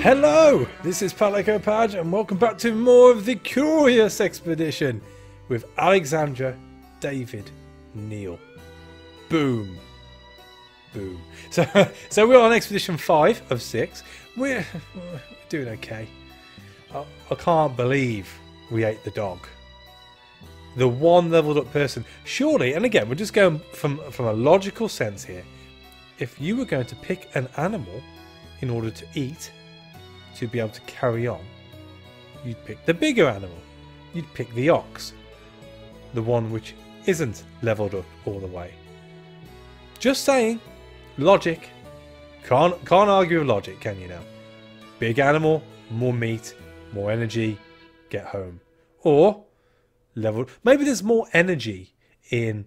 Hello, this is Pad and welcome back to more of the Curious Expedition with Alexandra, David-Neel. Boom. Boom. So we're on Expedition 5 of 6. We're doing okay. I can't believe we ate the dog. The one leveled up person. Surely, and again, we're just going from a logical sense here. If you were going to pick an animal in order to eat, to be able to carry on, you'd pick the bigger animal. You'd pick the ox, the one which isn't leveled up all the way. Just saying, logic. Can't argue with logic, can you now? Big animal, more meat, more energy, get home. Or leveled. Maybe there's more energy in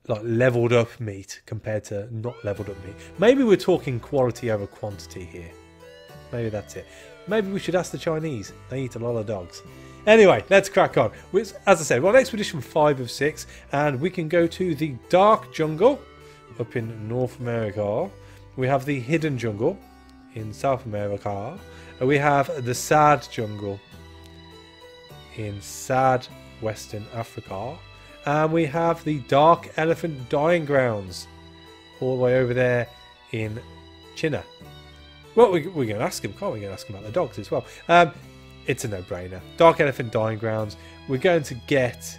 like leveled up meat compared to not leveled up meat. Maybe we're talking quality over quantity here. Maybe that's it. Maybe we should ask the Chinese. They eat a lot of dogs. Anyway, let's crack on. As I said, we're on Expedition 5 of 6, and we can go to the Dark Jungle up in North America. We have the Hidden Jungle in South America. And we have the Sad Jungle in sad Western Africa. And we have the Dark Elephant Dying Grounds all the way over there in China. Well, we're going to ask him, can't we? We're going to ask him about the dogs as well. It's a no-brainer. Dark Elephant Dying Grounds. We're going to get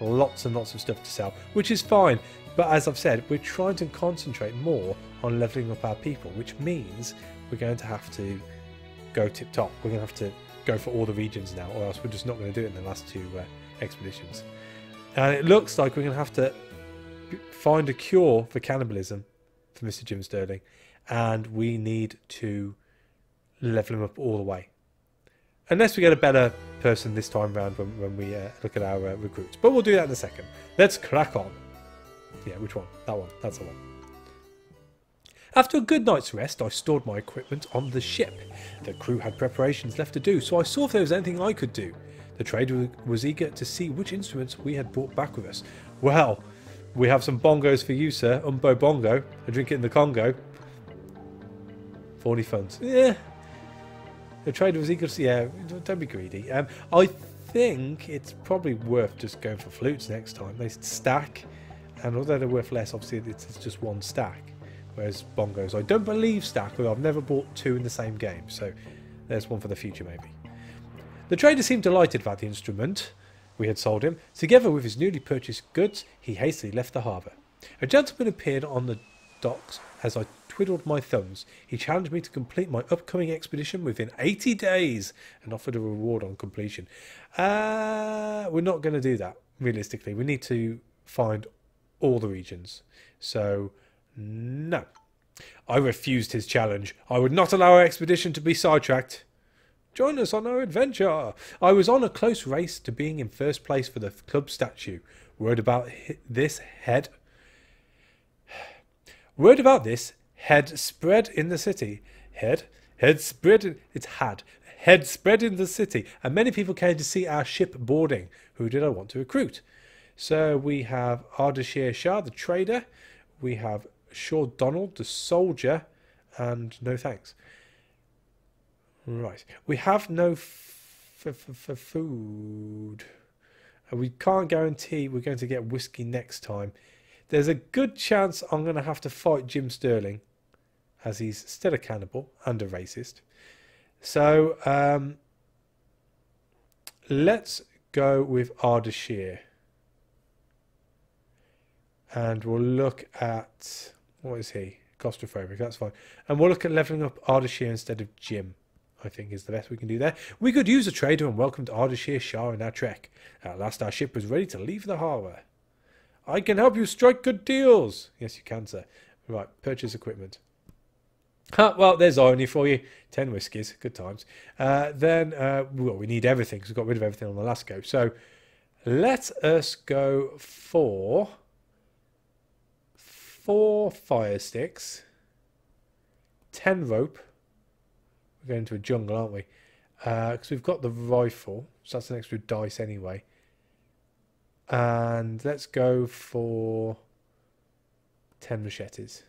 lots and lots of stuff to sell, which is fine. But as I've said, we're trying to concentrate more on leveling up our people, which means we're going to have to go tip-top. We're going to have to go for all the regions now, or else we're just not going to do it in the last two expeditions. And it looks like we're going to have to find a cure for cannibalism for Mr. Jim Sterling. And we need to level him up all the way. Unless we get a better person this time round when we look at our recruits. But we'll do that in a second. Let's crack on. Yeah, which one? That one. That's the one. After a good night's rest, I stored my equipment on the ship. The crew had preparations left to do, so I saw if there was anything I could do. The trader was eager to see which instruments we had brought back with us. Well, we have some bongos for you, sir. Umbo bongo. I drink it in the Congo. 40 funds. Yeah. The trader was eager to see. Yeah, don't be greedy. I think it's probably worth just going for flutes next time. They stack, and although they're worth less, obviously it's just one stack. Whereas bongos, I don't believe stack, although I've never bought two in the same game. So there's one for the future, maybe. The trader seemed delighted about the instrument we had sold him. Together with his newly purchased goods, he hastily left the harbour. A gentleman appeared on the docks as I twiddled my thumbs. He challenged me to complete my upcoming expedition within 80 days and offered a reward on completion. We're not going to do that, realistically. We need to find all the regions. So, no. I refused his challenge. I would not allow our expedition to be sidetracked. Join us on our adventure. I was on a close race to being in first place for the club statue. Word about this had spread in the city. Had spread in the city, and many people came to see our ship boarding. Who did I want to recruit? So we have Ardashir Shah, the trader. We have Shaw Donald, the soldier, and no thanks. Right, we have no food. We can't guarantee we're going to get whiskey next time. There's a good chance I'm going to have to fight Jim Sterling, as he's still a cannibal and a racist. So let's go with Ardashir. And we'll look at, what is he? Claustrophobic, that's fine. And we'll look at levelling up Ardashir instead of Jim, I think is the best we can do there. We could use a trader and welcomed Ardashir Shah in our trek. At last our ship was ready to leave the harbour. I can help you strike good deals. Yes, you can, sir. Right, purchase equipment. Well, there's irony for you. 10 whiskies, good times. Well, we need everything because we got rid of everything on the last go. So let us go for 4 fire sticks, 10 rope. We're going to a jungle, aren't we? Because we've got the rifle, so that's an extra dice anyway. And let's go for 10 machetes.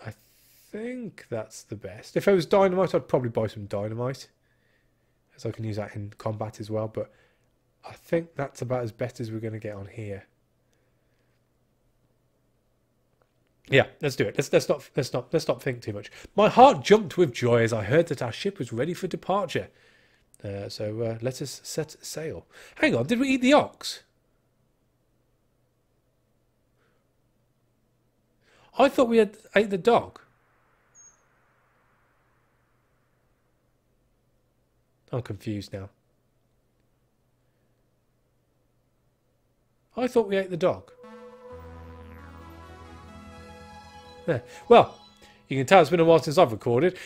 I think that's the best. If it was dynamite, I'd probably buy some dynamite, as I can use that in combat as well. But I think that's about as best as we're going to get on here. Yeah, let's do it. Let's not think too much. My heart jumped with joy as I heard that our ship was ready for departure. So let us set sail. Hang on, did we eat the ox? I thought we had ate the dog. I'm confused now. I thought we ate the dog. Yeah. Well, you can tell it's been a while since I've recorded.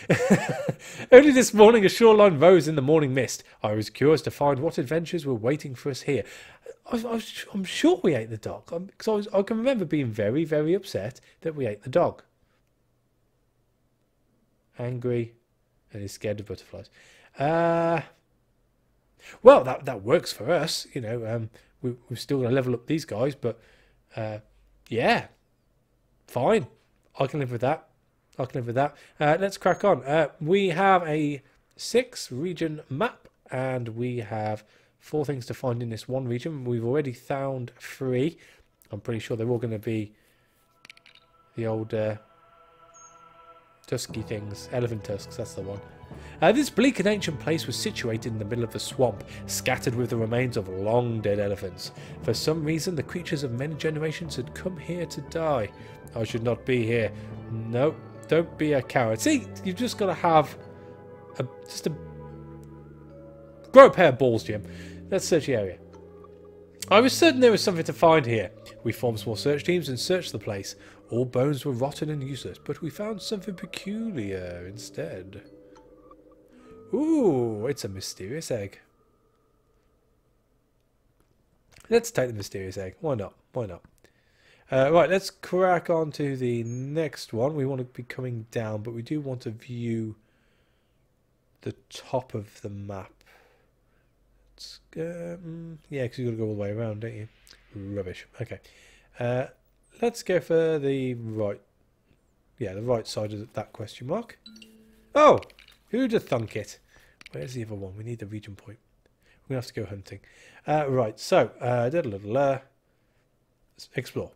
Early this morning, a shoreline rose in the morning mist. I was curious to find what adventures were waiting for us here. I'm sure we ate the dog, because I can remember being very, very upset that we ate the dog. Angry and is scared of butterflies. Well, that works for us. You know, we're still going to level up these guys, but yeah, fine. I can live with that. I can live with that. Let's crack on. We have a 6-region map, and we have 4 things to find in this one region. We've already found 3. I'm pretty sure they're all going to be the old tusky things. Elephant tusks, that's the one. This bleak and ancient place was situated in the middle of a swamp, scattered with the remains of long dead elephants. For some reason, the creatures of many generations had come here to die. I should not be here. No, don't be a coward. See, you've just got to have grow a pair of balls, Jim. Let's search the area. I was certain there was something to find here. We formed small search teams and searched the place. All bones were rotten and useless, but we found something peculiar instead. Ooh, it's a mysterious egg. Let's take the mysterious egg. Why not? Why not? Right, let's crack on to the next one. We want to be coming down, but we do want to view the top of the map. Yeah, because you've got to go all the way around, don't you? Rubbish. Okay. Let's go for the right. Yeah, the right side of that question mark. Oh! Who'd have thunk it? Where's the other one? We need the region point. We're going to have to go hunting. Right, so, let's explore.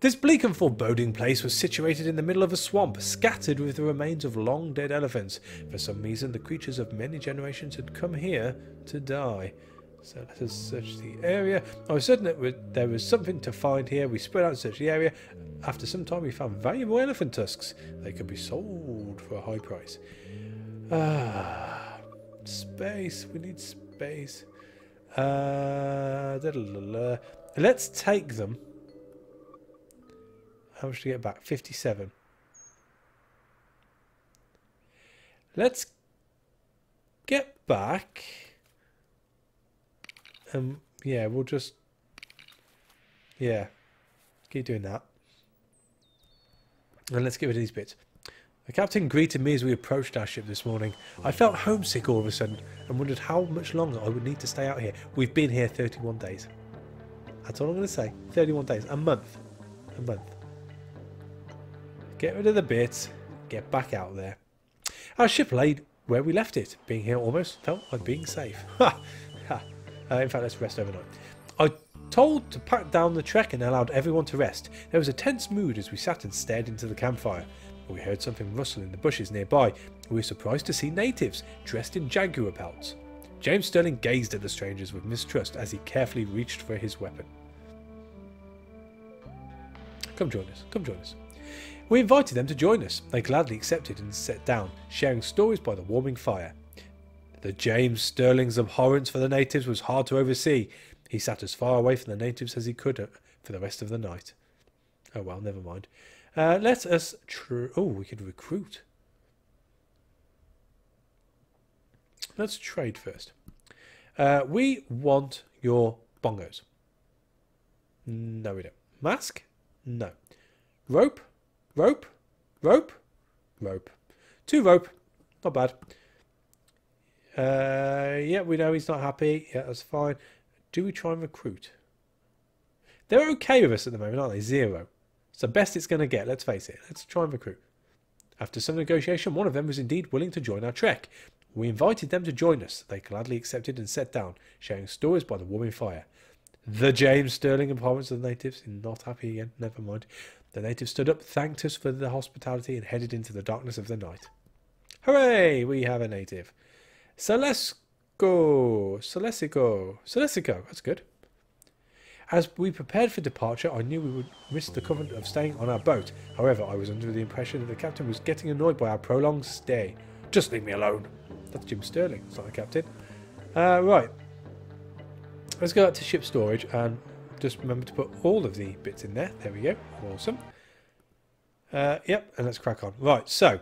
This bleak and foreboding place was situated in the middle of a swamp, scattered with the remains of long dead elephants. For some reason, the creatures of many generations had come here to die. So let us search the area. I was certain that there was something to find here. We spread out and searched the area. After some time, we found valuable elephant tusks. They could be sold for a high price. Space. We need space. Let's take them. How much do you get back? 57. Let's get back. Yeah, we'll just... Yeah. Keep doing that. And let's get rid of these bits. The captain greeted me as we approached our ship this morning. I felt homesick all of a sudden and wondered how much longer I would need to stay out here. We've been here 31 days. That's all I'm going to say. 31 days. A month. A month. Get rid of the bits. Get back out there. Our ship lay where we left it. Being here almost felt like being safe. Ha! Ha! In fact, let's rest overnight. I told to pack down the trek and allowed everyone to rest. There was a tense mood as we sat and stared into the campfire. We heard something rustle in the bushes nearby. We were surprised to see natives dressed in jaguar pelts. James Sterling gazed at the strangers with mistrust as he carefully reached for his weapon. Come join us. Come join us. We invited them to join us. They gladly accepted and sat down, sharing stories by the warming fire. The James Sterling's abhorrence for the natives was hard to oversee. He sat as far away from the natives as he could for the rest of the night. Oh well, never mind. Let us... we could recruit. Let's trade first. We want your bongos. No, we don't. Mask? No. Rope? Rope? Rope? Rope. 2 rope. Not bad. Yeah, we know he's not happy. Yeah, that's fine. Do we try and recruit? They're okay with us at the moment, aren't they? 0. It's the best it's going to get, let's face it. Let's try and recruit. After some negotiation, one of them was indeed willing to join our trek. We invited them to join us. They gladly accepted and sat down, sharing stories by the warming fire. The James Sterling apartments of the natives. Not happy again. Never mind. The natives stood up, thanked us for the hospitality, and headed into the darkness of the night. Hooray! We have a native. Celestico. That's good. As we prepared for departure, I knew we would risk the covenant of staying on our boat. However, I was under the impression that the captain was getting annoyed by our prolonged stay. Just leave me alone. That's Jim Sterling. It's not the captain. Right. Let's go out to ship storage and just remember to put all of the bits in there. There we go. Awesome. Yep, and let's crack on. Right, so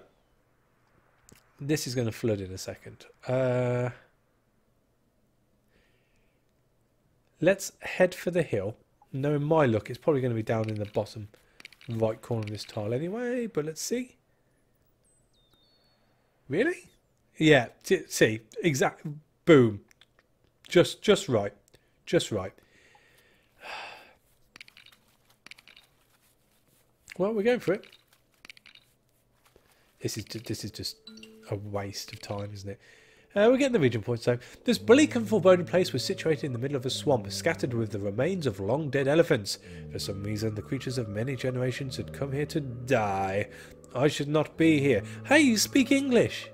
this is going to flood in a second. Let's head for the hill. Knowing my luck, it's probably going to be down in the bottom right corner of this tile anyway, but let's see. Really? Yeah, see, exact. Boom. Just right. Just right. Well, we're going for it. This is just a waste of time, isn't it? We're getting the region points though. This bleak and foreboding place was situated in the middle of a swamp, scattered with the remains of long dead elephants. For some reason, the creatures of many generations had come here to die. I should not be here. Hey, you speak English?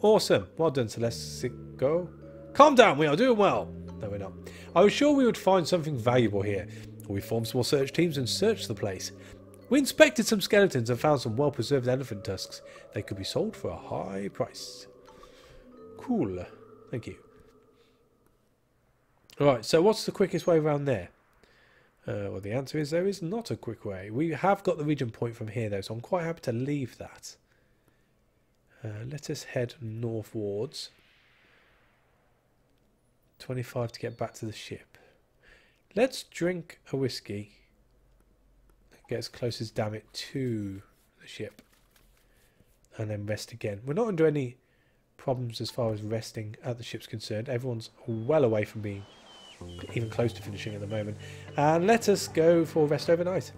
Awesome. Well done, Celestico. Calm down, we are doing well. No, we're not. I was sure we would find something valuable here. We formed small search teams and searched the place. We inspected some skeletons and found some well-preserved elephant tusks. They could be sold for a high price. Cool. Thank you. Alright, so what's the quickest way around there? Well, the answer is there is not a quick way. We have got the region point from here, though, so I'm quite happy to leave that. Let us head northwards. 25 to get back to the ship. Let's drink a whiskey. Get as close as damn it to the ship. And then rest again. We're not under any problems as far as resting at the ship's concerned. Everyone's well away from being even close to finishing at the moment. And let us go for rest overnight.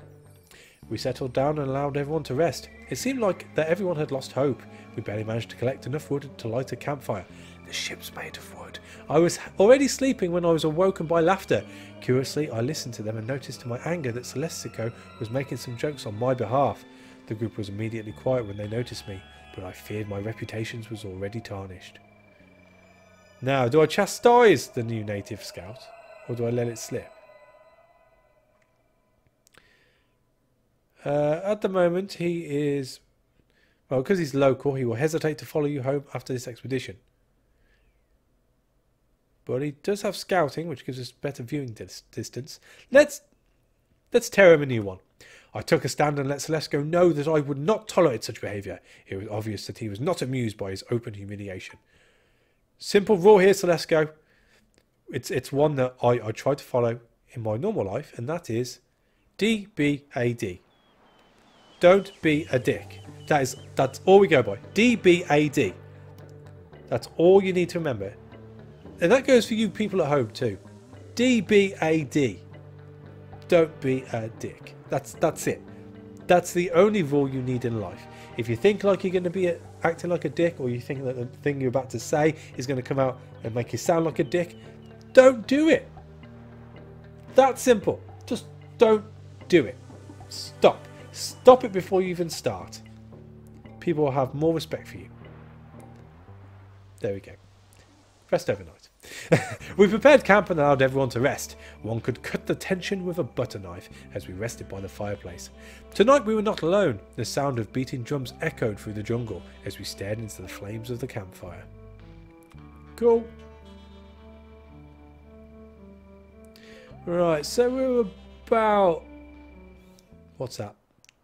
We settled down and allowed everyone to rest. It seemed like that everyone had lost hope. We barely managed to collect enough wood to light a campfire. The ship's made of wood. I was already sleeping when I was awoken by laughter. Curiously, I listened to them and noticed to my anger that Celestico was making some jokes on my behalf. The group was immediately quiet when they noticed me, but I feared my reputation was already tarnished. Now, do I chastise the new native scout, or do I let it slip? At the moment, he is... Well, because he's local, he will hesitate to follow you home after this expedition. But he does have scouting, which gives us better viewing distance. Let's tear him a new one. I took a stand and let Celestico know that I would not tolerate such behaviour. It was obvious that he was not amused by his open humiliation. Simple rule here, Celestico. It's one that I try to follow in my normal life, and that is DBAD. Don't be a dick. That's all we go by. DBAD. That's all you need to remember. And that goes for you people at home too. DBAD. Don't be a dick. That's it. That's the only rule you need in life. If you think like you're going to be acting like a dick, or you think that the thing you're about to say is going to come out and make you sound like a dick, don't do it. That simple. Just don't do it. Stop. Stop it before you even start. People will have more respect for you. There we go. Rest overnight. We prepared camp and allowed everyone to rest. One could cut the tension with a butter knife as we rested by the fireplace. Tonight we were not alone. The sound of beating drums echoed through the jungle as we stared into the flames of the campfire. Cool. Right, so we're about... What's that?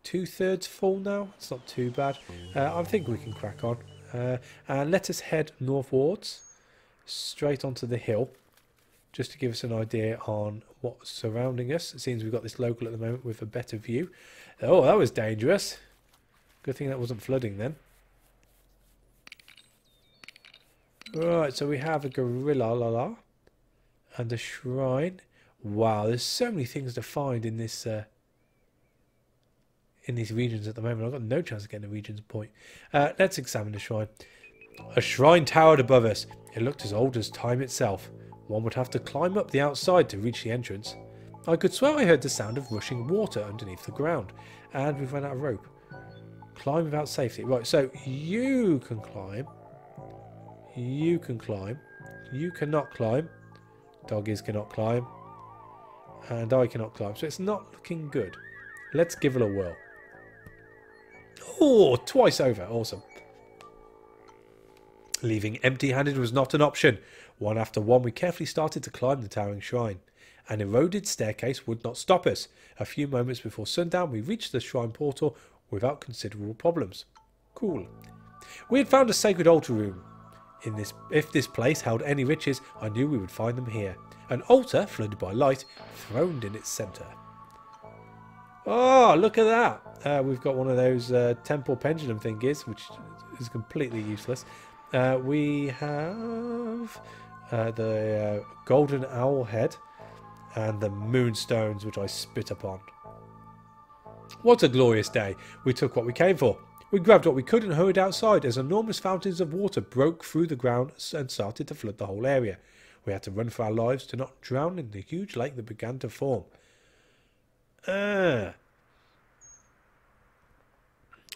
2/3 full now? It's not too bad. I think we can crack on. And let us head northwards. Straight onto the hill, just to give us an idea on what's surrounding us. It seems we've got this local at the moment with a better view. Oh, that was dangerous. Good thing that wasn't flooding then. Right, so we have a gorilla and a shrine. Wow, there's so many things to find in this in these regions at the moment. I've got no chance of getting a regions point. Let's examine the shrine. A shrine towered above us. It looked as old as time itself. One would have to climb up the outside to reach the entrance. I could swear I heard the sound of rushing water underneath the ground. And we've run out of rope. Climb without safety. Right, so you can climb. You can climb. You cannot climb. Doggies cannot climb. And I cannot climb. So it's not looking good. Let's give it a whirl. Oh, twice over. Awesome. Leaving empty-handed was not an option. One after one, we carefully started to climb the towering shrine. An eroded staircase would not stop us. A few moments before sundown, we reached the shrine portal without considerable problems. Cool. We had found a sacred altar room. If this place held any riches, I knew we would find them here. An altar, flooded by light, throned in its centre. Oh, look at that. We've got one of those temple pendulum thingies, which is completely useless. We have the golden owl head and the moonstones, which I spit upon. What a glorious day. We took what we came for. We grabbed what we could and hurried outside as enormous fountains of water broke through the ground and started to flood the whole area. We had to run for our lives to not drown in the huge lake that began to form.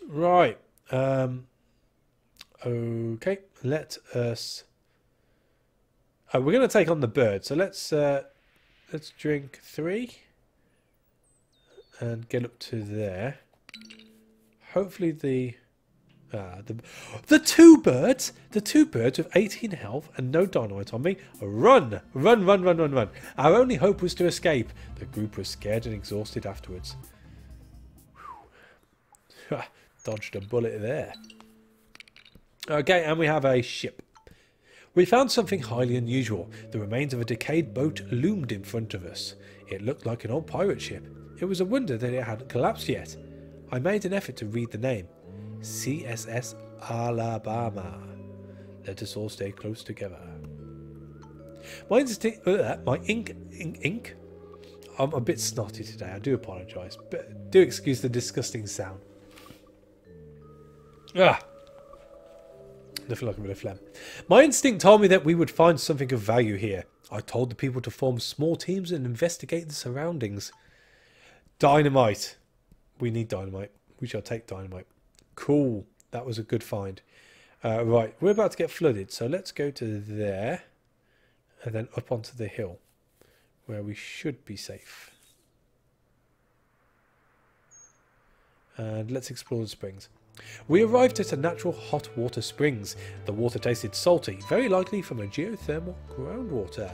Right. Okay. Let us... we're going to take on the bird. So let's drink 3 and get up to there. Hopefully the 2 birds with 18 health and no dynamite on me. Run, run, run, run, run, run. Our only hope was to escape. The group was scared and exhausted afterwards. Dodged a bullet there. Okay, and we have a ship. We found something highly unusual. The remains of a decayed boat loomed in front of us. It looked like an old pirate ship. It was a wonder that it hadn't collapsed yet. I made an effort to read the name. CSS Alabama. Let us all stay close together. My instinct... my ink... I'm a bit snotty today. I do apologise. But do excuse the disgusting sound. Nothing like a bit of phlegm. My instinct told me that we would find something of value here. I told the people to form small teams and investigate the surroundings. Dynamite. We need dynamite. We shall take dynamite. Cool. That was a good find. Right, we're about to get flooded, so let's go to there and then up onto the hill where we should be safe. And let's explore the springs. We arrived at a natural hot water springs. The water tasted salty, very likely from a geothermal groundwater.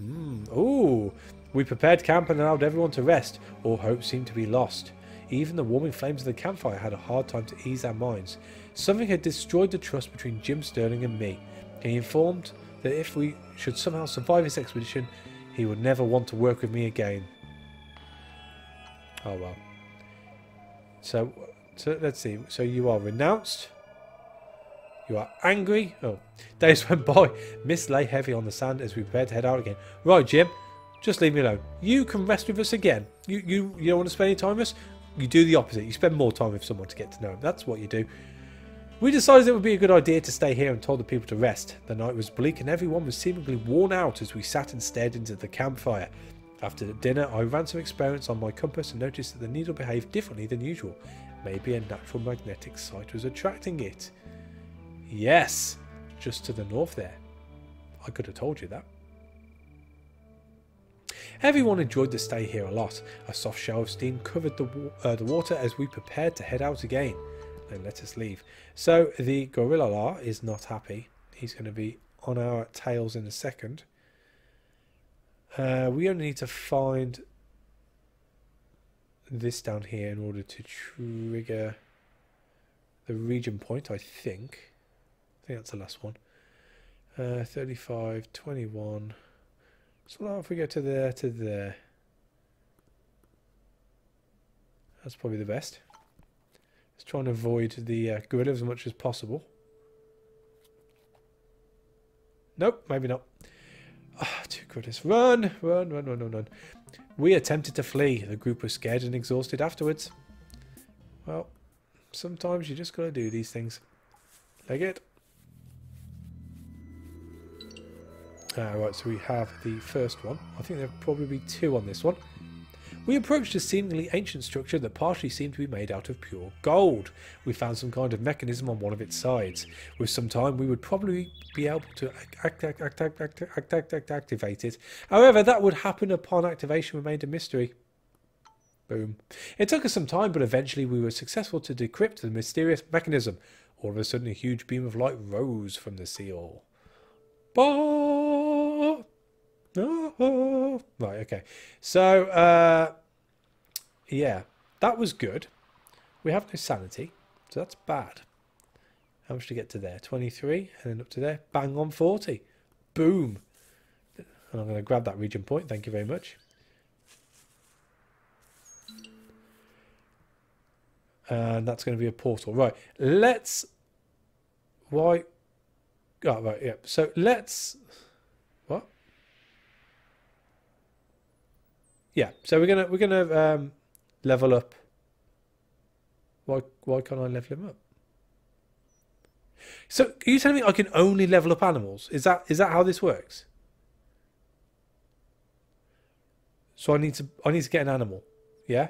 Ooh. We prepared camp and allowed everyone to rest. All hope seemed to be lost. Even the warming flames of the campfire had a hard time to ease our minds. Something had destroyed the trust between Jim Sterling and me. He informed that if we should somehow survive this expedition, he would never want to work with me again. Oh well. So let's see. So you are renounced. You are angry. Oh, days went by. Mist lay heavy on the sand as we prepared to head out again. Right, Jim. Just leave me alone. You can rest with us again. You don't want to spend any time with us? You do the opposite. You spend more time with someone to get to know them. That's what you do. We decided it would be a good idea to stay here and told the people to rest. The night was bleak and everyone was seemingly worn out as we sat and stared into the campfire. After dinner, I ran some experiments on my compass and noticed that the needle behaved differently than usual. Maybe a natural magnetic site was attracting it. Yes, just to the north there. I could have told you that. Everyone enjoyed the stay here a lot. A soft shower of steam covered the water as we prepared to head out again. Then let us leave. So the gorilla is not happy. He's going to be on our tails in a second. We only need to find this down here in order to trigger the region point, I think. I think that's the last one. 35, 21... So now if we go to there. That's probably the best. Let's try and avoid the gorilla as much as possible. Nope, maybe not. Ah, too goodness. Run, run, run, run, run, run. We attempted to flee. The group was scared and exhausted afterwards. Well, sometimes you just got to do these things. Leg it. Right, so we have the first one. I think there'll probably be two on this one. We approached a seemingly ancient structure that partially seemed to be made out of pure gold. We found some kind of mechanism on one of its sides. With some time, we would probably be able to activate it. However, that would happen upon activation remained a mystery. Boom. It took us some time, but eventually we were successful to decrypt the mysterious mechanism. All of a sudden, a huge beam of light rose from the seal. Bah! Oh. Right, okay. So, yeah, that was good. We have no sanity, so that's bad. How much to get to there? 23, and then up to there. Bang on 40. Boom. And I'm going to grab that region point. Thank you very much. And that's going to be a portal. Right, let's... Why... Oh, right, yeah. So, let's... What? Yeah, so we're gonna level up. Why can't I level him up? So are you telling me I can only level up animals? Is that how this works? So I need to get an animal, yeah?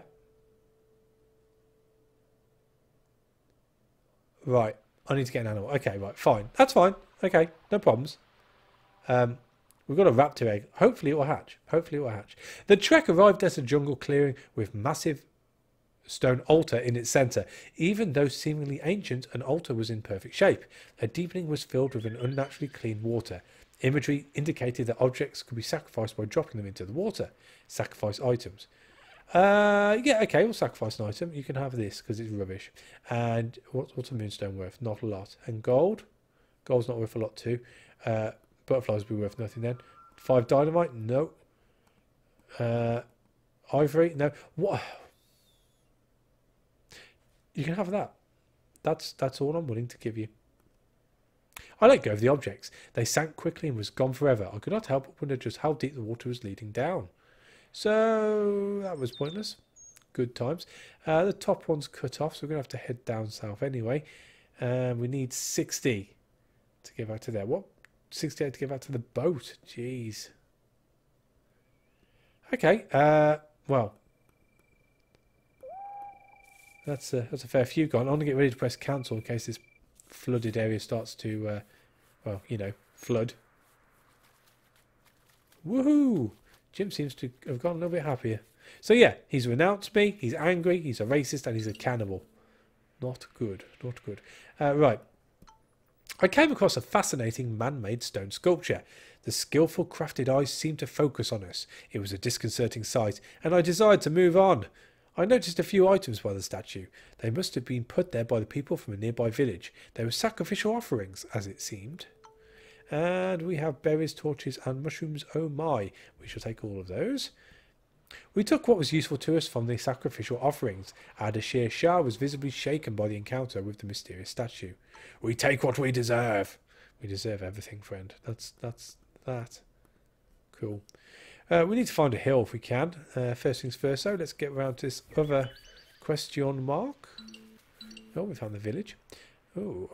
Right, I need to get an animal. Okay, right, fine. That's fine. Okay, no problems. We've got a raptor egg. Hopefully it will hatch. Hopefully it will hatch. The trek arrived at a jungle clearing with massive stone altar in its centre. Even though seemingly ancient, an altar was in perfect shape. A deepening was filled with an unnaturally clean water. Imagery indicated that objects could be sacrificed by dropping them into the water. Sacrifice items. Yeah, okay, we'll sacrifice an item. You can have this because it's rubbish. And what's a moonstone worth? Not a lot. And gold? Gold's not worth a lot too. Butterflies will be worth nothing then. 5 dynamite? No. Ivory? No. What? You can have that. That's all I'm willing to give you. I let go of the objects. They sank quickly and was gone forever. I could not help but wonder just how deep the water was leading down. So that was pointless. Good times. The top one's cut off, so we're going to have to head down south anyway. We need 60 to get back to there. What? 68 to get back to the boat. Jeez. Okay. Well, that's a fair few gone. I'm going to get ready to press cancel in case this flooded area starts to, well, you know, flood. Woohoo! Jim seems to have gone a little bit happier. So yeah, he's renounced me. He's angry. He's a racist, and he's a cannibal. Not good. Not good. Right. I came across a fascinating man-made stone sculpture. The skillful crafted eyes seemed to focus on us. It was a disconcerting sight, and I desired to move on. I noticed a few items by the statue. They must have been put there by the people from a nearby village. They were sacrificial offerings, as it seemed. And we have berries, torches, and mushrooms. Oh my, we shall take all of those. We took what was useful to us from the sacrificial offerings. Ardashir Shah was visibly shaken by the encounter with the mysterious statue. We take what we deserve. We deserve everything, friend. That's that. Cool. We need to find a hill if we can. First things first, so let's get around to this other question mark. Oh, we found the village. Oh.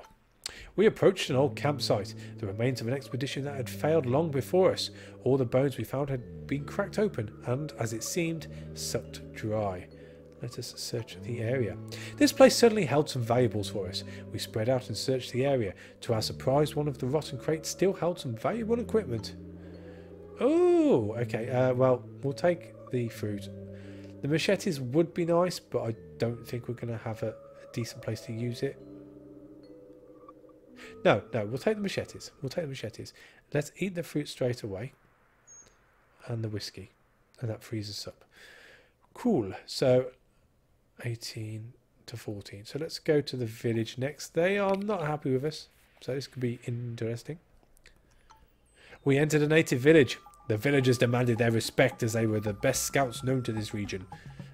We approached an old campsite, the remains of an expedition that had failed long before us. All the bones we found had been cracked open and, as it seemed, sucked dry. Let us search the area. This place certainly held some valuables for us. We spread out and searched the area. To our surprise, one of the rotten crates still held some valuable equipment. Oh, okay. Well, we'll take the fruit. The machetes would be nice, but I don't think we're going to have a decent place to use it. No, we'll take the machetes. We'll take the machetes. Let's eat the fruit straight away. And the whiskey. And that frees us up. Cool. So, 18 to 14. So let's go to the village next. They are not happy with us. So this could be interesting. We entered a native village. The villagers demanded their respect as they were the best scouts known to this region.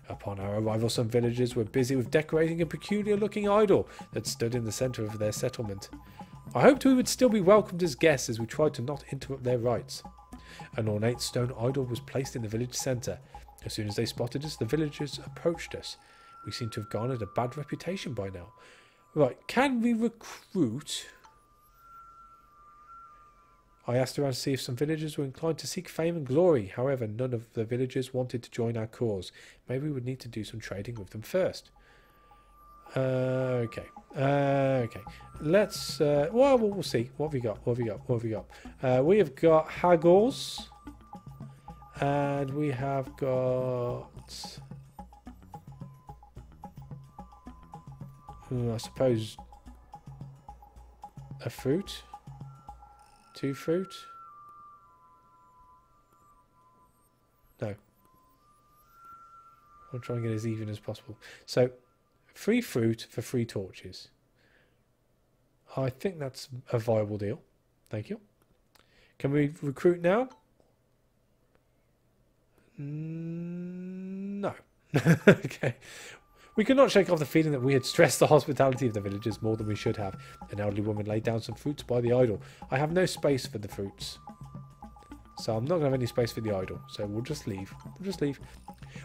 Upon our arrival, some villagers were busy with decorating a peculiar-looking idol that stood in the centre of their settlement. I hoped we would still be welcomed as guests as we tried to not interrupt their rites. An ornate stone idol was placed in the village centre. As soon as they spotted us, the villagers approached us. We seem to have garnered a bad reputation by now. Right, can we recruit? I asked around to see if some villagers were inclined to seek fame and glory. However, none of the villagers wanted to join our cause. Maybe we would need to do some trading with them first. Okay. Okay. Let's... well, we'll see. What have we got? What have we got? What have we got? We have got haggles. And we have got... I suppose... a fruit. 2 fruit. No. I'll try and get as even as possible. So, 3 fruit for 3 torches. I think that's a viable deal. Thank you. Can we recruit now? No. Okay. We could not shake off the feeling that we had stressed the hospitality of the villagers more than we should have. An elderly woman laid down some fruits by the idol. I have no space for the fruits, so I'm not going to have any space for the idol. So we'll just leave. We'll just leave.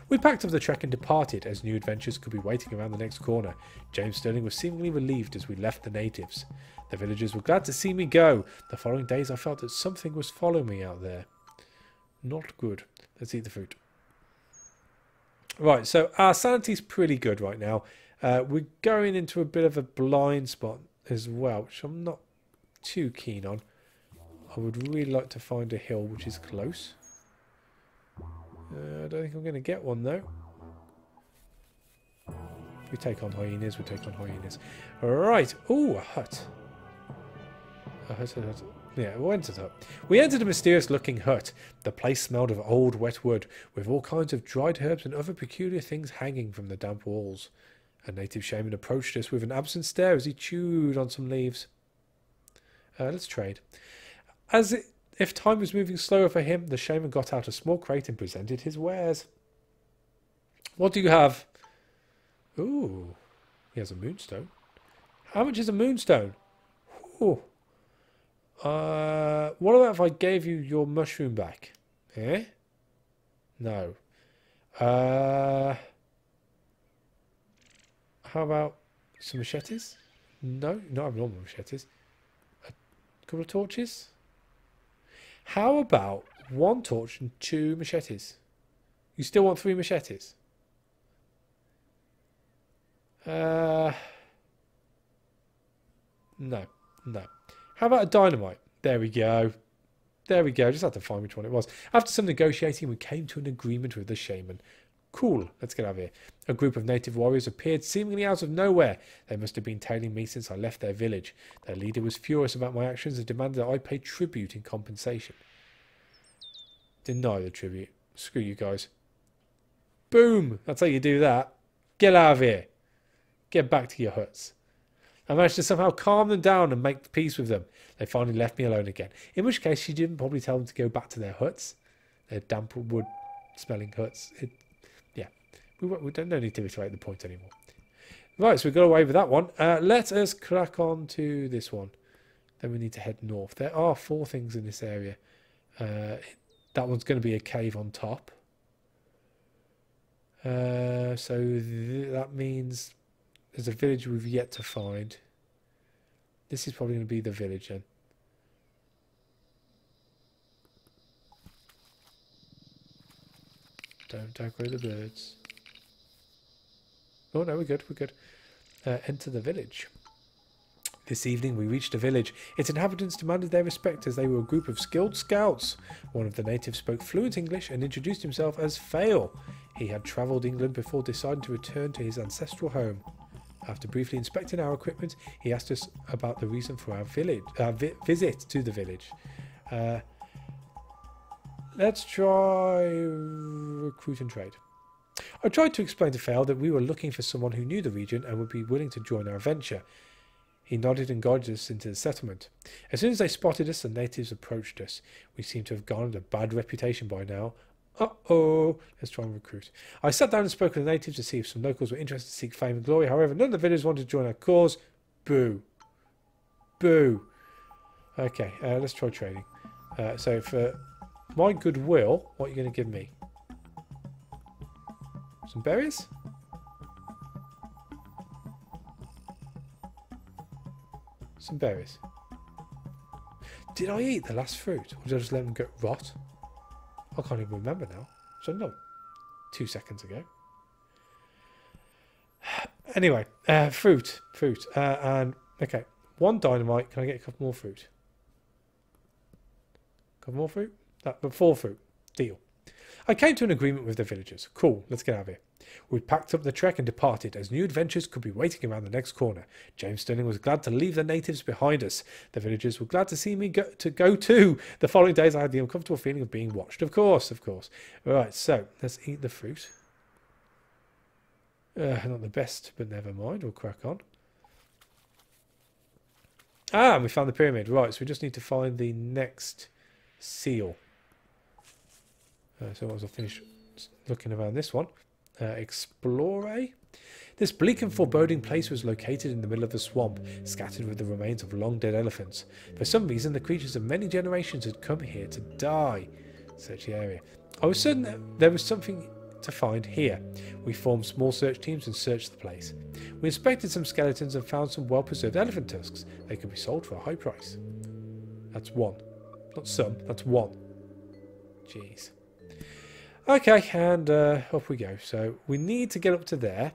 We packed up the trek and departed, as new adventures could be waiting around the next corner. James Sterling was seemingly relieved as we left the natives. The villagers were glad to see me go. The following days I felt that something was following me out there. Not good. Let's eat the fruit. Right, so our sanity's pretty good right now. We're going into a bit of a blind spot as well, which I'm not too keen on. I would really like to find a hill which is close. I don't think I'm going to get one, though. We take on hyenas, we take on hyenas. Right, ooh, a hut. A hut, a hut. Yeah, we entered a hut. We entered a mysterious-looking hut. The place smelled of old, wet wood, with all kinds of dried herbs and other peculiar things hanging from the damp walls. A native shaman approached us with an absent stare as he chewed on some leaves. Let's trade. If time was moving slower for him, the shaman got out a small crate and presented his wares. What do you have? Ooh, he has a moonstone. How much is a moonstone? Ooh. What about if I gave you your mushroom back? Eh? No. How about some machetes? No, not have normal machetes. A couple of torches? How about 1 torch and 2 machetes? You still want 3 machetes? No. No. How about a dynamite? There we go. There we go. Just have to find which one it was. After some negotiating, we came to an agreement with the shaman. Cool. Let's get out of here. A group of native warriors appeared seemingly out of nowhere. They must have been tailing me since I left their village. Their leader was furious about my actions and demanded that I pay tribute in compensation. Deny the tribute. Screw you guys. Boom. That's how you do that. Get out of here. Get back to your huts. I managed to somehow calm them down and make peace with them. They finally left me alone again. In which case, she didn't probably tell them to go back to their huts. Their damp wood-smelling huts. Yeah. We don't need to iterate the point anymore. Right, so we got away with that one. Let us crack on to this one. Then we need to head north. There are 4 things in this area. That one's going to be a cave on top. So that means there's a village we've yet to find. This is probably going to be the village then. Don't aggro the birds. Oh no, we're good, we're good. Enter the village. This evening we reached a village. Its inhabitants demanded their respect as they were a group of skilled scouts. One of the natives spoke fluent English and introduced himself as Fail. He had travelled England before deciding to return to his ancestral home. After briefly inspecting our equipment, he asked us about the reason for our visit to the village. Let's try recruit and trade. I tried to explain to Fail that we were looking for someone who knew the region and would be willing to join our venture. He nodded and guided us into the settlement. As soon as they spotted us, the natives approached us. We seem to have garnered a bad reputation by now. Uh-oh. Let's try and recruit. I sat down and spoke with the natives to see if some locals were interested to seek fame and glory. However, none of the villagers wanted to join our cause. Boo. Boo. Okay, let's try trading. So for my goodwill, what are you going to give me? Some berries? Some berries. Did I eat the last fruit? Or did I just let them go rot? I can't even remember now. So no. 2 seconds ago. Anyway, fruit. And, okay. 1 dynamite. Can I get a couple more fruit? Couple more fruit? But 4 fruit. Deal. I came to an agreement with the villagers. Cool, let's get out of here. We packed up the trek and departed, as new adventures could be waiting around the next corner. James Sterling was glad to leave the natives behind us. The villagers were glad to see me go too. The following days I had the uncomfortable feeling of being watched. Of course. Right, so let's eat the fruit. Not the best, but never mind. We'll crack on. Ah, we found the pyramid. Right, so we just need to find the next seal. So once I finish looking around this one, explore. This bleak and foreboding place was located in the middle of the swamp, scattered with the remains of long-dead elephants. For some reason, the creatures of many generations had come here to die. Search the area. I was certain that there was something to find here. We formed small search teams and searched the place. We inspected some skeletons and found some well-preserved elephant tusks. They could be sold for a high price. That's 1. Not some, that's 1. Jeez. Okay, and up we go. So we need to get up to there.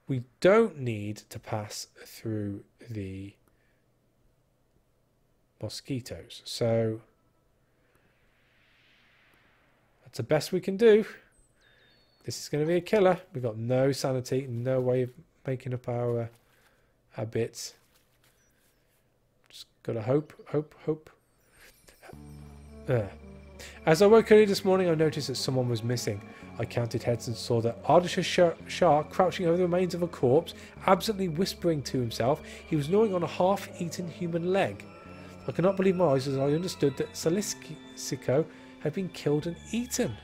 We don't need to pass through the mosquitoes. So that's the best we can do. This is going to be a killer. We've got no sanity, no way of making up our bits. Just got to hope. As I woke early this morning, I noticed that someone was missing. I counted heads and saw that Ardisha Shah crouching over the remains of a corpse, absently whispering to himself. He was gnawing on a half-eaten human leg. I could not believe my eyes as I understood that Salisiko had been killed and eaten.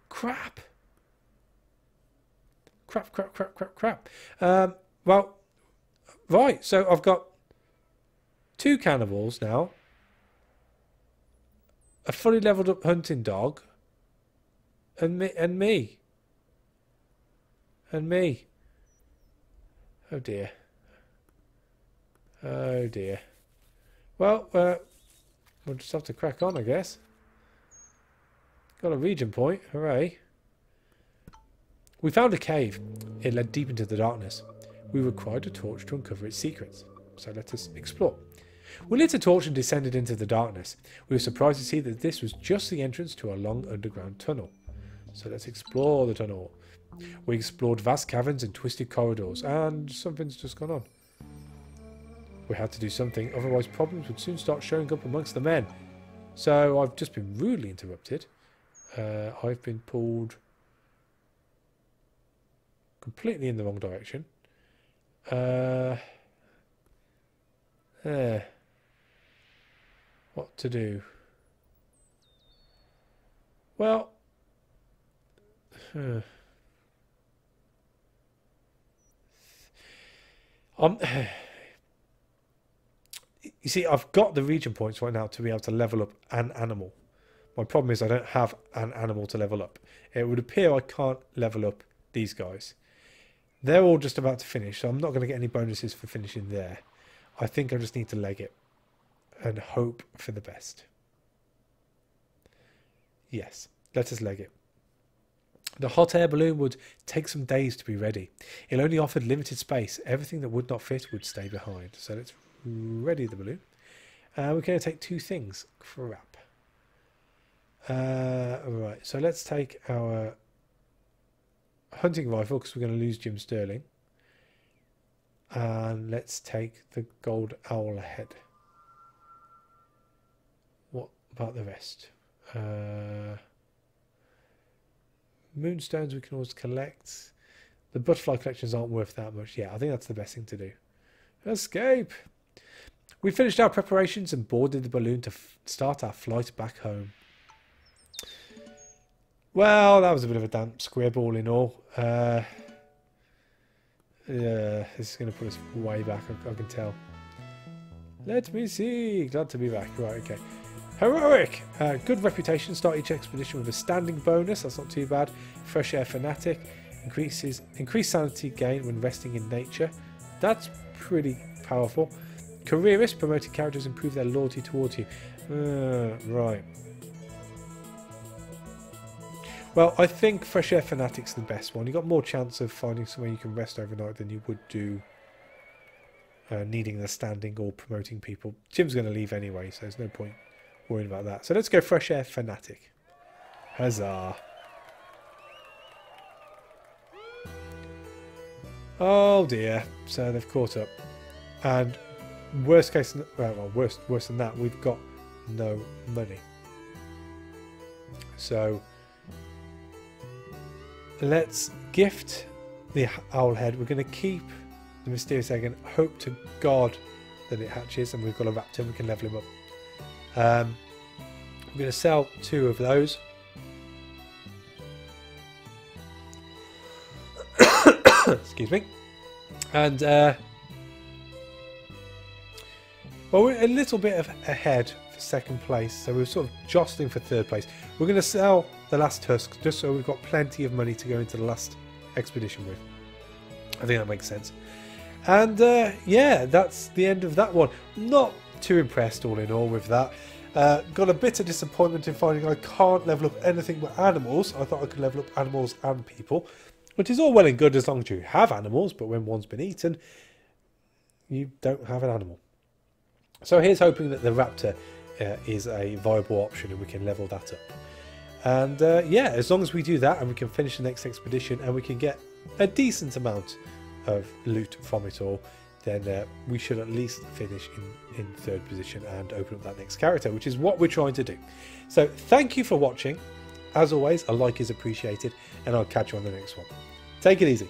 Crap. Well, right, so I've got 2 cannibals now, a fully leveled up hunting dog, and me. Oh dear. Well, we'll just have to crack on, I guess. Got a region point, hooray. We found a cave. It led deep into the darkness. We required a torch to uncover its secrets. So let us explore. We lit a torch and descended into the darkness. We were surprised to see that this was just the entrance to a long underground tunnel. So let's explore the tunnel. We explored vast caverns and twisted corridors, and something's just gone on. We had to do something, otherwise problems would soon start showing up amongst the men. So I've just been rudely interrupted. I've been pulled completely in the wrong direction. What to do? Well, you see, I've got the region points right now to be able to level up an animal. My problem is I don't have an animal to level up. It would appear I can't level up these guys. They're all just about to finish, so I'm not going to get any bonuses for finishing there. I think I just need to leg it and hope for the best. Yes, let us leg it. The hot air balloon would take some days to be ready. It only offered limited space. Everything that would not fit would stay behind. So let's ready the balloon. We're going to take 2 things. Crap. Right, so let's take our hunting rifle because we're going to lose Jim Sterling. And let's take the gold owl head. What about the rest? Moonstones we can always collect. The butterfly collections aren't worth that much. Yeah, I think that's the best thing to do. Escape! We finished our preparations and boarded the balloon to start our flight back home. Well, that was a bit of a damp square ball in all. Yeah, this is going to put us way back, I can tell. Let me see. Glad to be back. Right, okay. Heroic! Good reputation. Start each expedition with a standing bonus. That's not too bad. Fresh air fanatic. Increased sanity gain when resting in nature. That's pretty powerful. Careerists, promoted characters improve their loyalty towards you. Right. Well, I think Fresh Air Fanatic's the best one. You got more chance of finding somewhere you can rest overnight than you would do needing the standing or promoting people. Jim's going to leave anyway, so there's no point worrying about that. So let's go Fresh Air Fanatic. Huzzah. Oh dear. So they've caught up. And worst case, well, worse than that, we've got no money. So let's gift the owl head. We're going to keep the mysterious egg and hope to God that it hatches, and we've got a raptor and we can level him up. We're going to sell 2 of those. Excuse me. And well, we're a little bit ahead for 2nd place, so we're sort of jostling for 3rd place. We're going to sell the last tusk just so we've got plenty of money to go into the last expedition with. I think that makes sense. And yeah, that's the end of that one. Not too impressed all in all with that. Got a bit of disappointment in finding I can't level up anything but animals. I thought I could level up animals and people, which is all well and good as long as you have animals, but when one's been eaten, you don't have an animal. So here's hoping that the raptor is a viable option and we can level that up. And yeah, as long as we do that and we can finish the next expedition and we can get a decent amount of loot from it all, then we should at least finish in 3rd position and open up that next character, which is what we're trying to do. So thank you for watching. As always, a like is appreciated, and I'll catch you on the next one. Take it easy.